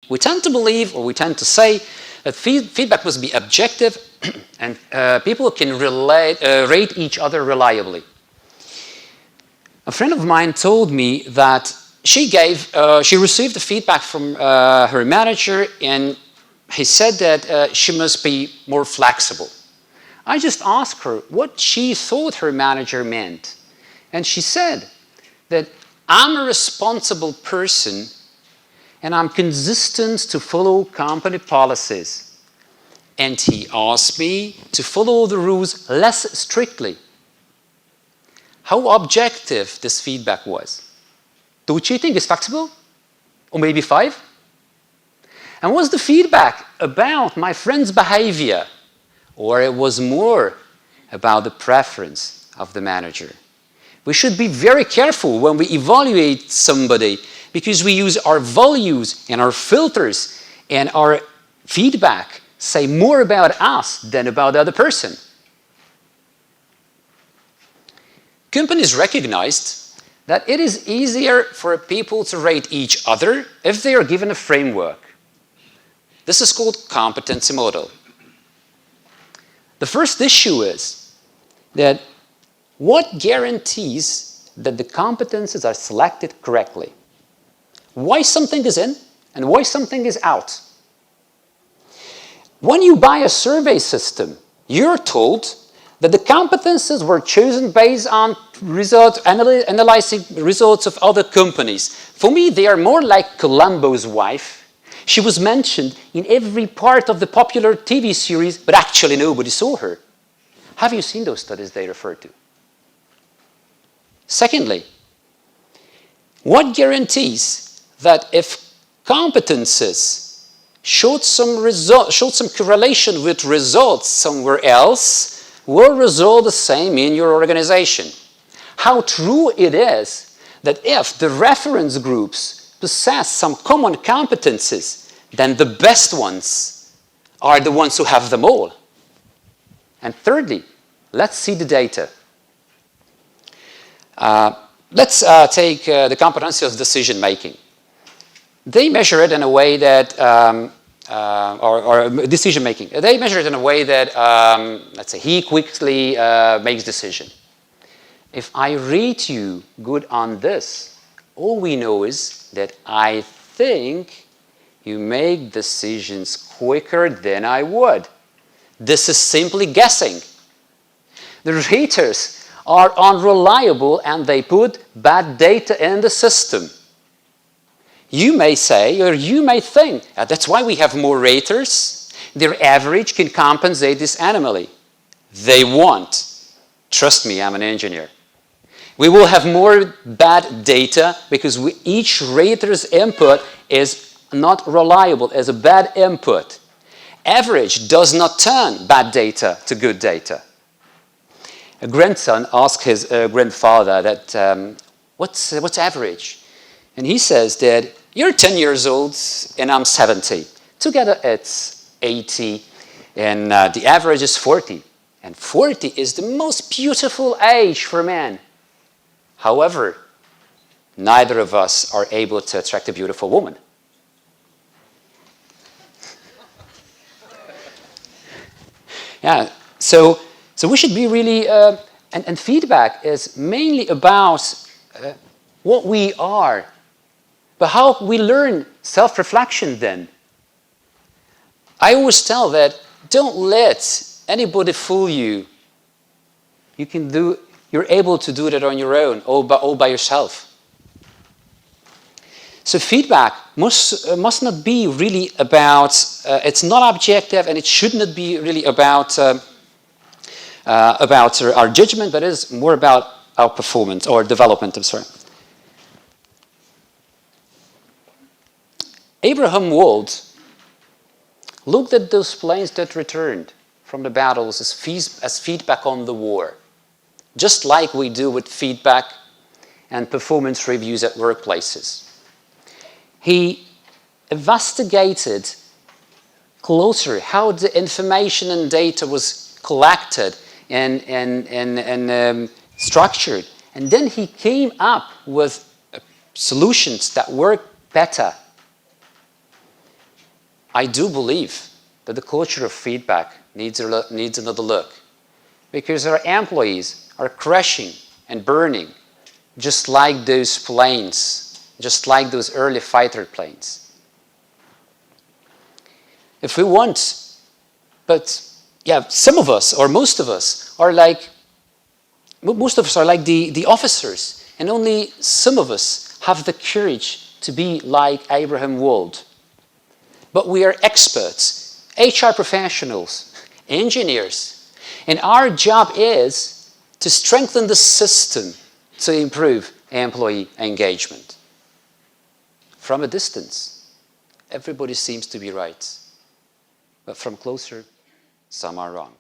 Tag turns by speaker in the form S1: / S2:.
S1: We tend to believe, or we tend to say, that feedback must be objective and people can rate each other reliably. A friend of mine told me that she received the feedback from her manager, and he said that she must be more flexible. I just asked her what she thought her manager meant. And she said that I'm a responsible person and I'm consistent to follow company policies. And he asked me to follow the rules less strictly. How objective this feedback was. Don't you think it's flexible? Or maybe 5? And was the feedback about my friend's behavior? Or it was more about the preference of the manager? We should be very careful when we evaluate somebody because we use our values and our filters, and our feedback say more about us than about the other person. Companies recognized that it is easier for people to rate each other if they are given a framework. This is called competency model. The first issue is that what guarantees that the competences are selected correctly? Why something is in and why something is out? When you buy a survey system, you're told that the competences were chosen based on analyzing results of other companies. For me, they are more like Columbo's wife. She was mentioned in every part of the popular TV series, but actually nobody saw her. Have you seen those studies they refer to? Secondly, what guarantees that if competences showed some correlation with results somewhere else, will result the same in your organization? How true it is that if the reference groups possess some common competences, then the best ones are the ones who have them all. And thirdly, let's see the data. Let's take the competency of decision making. They measure it in a way that, or decision making. They measure it in a way that, let's say, he quickly makes decision. If I rate you good on this, all we know is that I think you make decisions quicker than I would. This is simply guessing. The raters are unreliable and they put bad data in the system. You may say, or you may think, that's why we have more raters. Their average can compensate this anomaly. They won't. Trust me, I'm an engineer. We will have more bad data because each rater's input is not reliable as a bad input. Average does not turn bad data to good data. A grandson asked his grandfather that, what's average? And he says that you're 10 years old and I'm 70. Together it's 80 and the average is 40. And 40 is the most beautiful age for man. However, neither of us are able to attract a beautiful woman. Yeah, so we should be really, and feedback is mainly about what we are, but how we learn self-reflection then. I always tell that don't let anybody fool you. You're able to do that on your own, all by yourself. So feedback must not be really about, it's not objective and it should not be really about our judgment, but it is more about our performance or development, I'm sorry. Abraham Wald looked at those planes that returned from the battles as feedback on the war, just like we do with feedback and performance reviews at workplaces. He investigated closer how the information and data was collected and structured. And then he came up with solutions that work better. I do believe that the culture of feedback needs another look, because our employees are crashing and burning just like those planes, just like those early fighter planes. If we want, but yeah, some of us or most of us are like the officers, and only some of us have the courage to be like Abraham Wold. But we are experts, HR professionals, engineers, and our job is to strengthen the system to improve employee engagement. From a distance, everybody seems to be right, but from closer, some are wrong.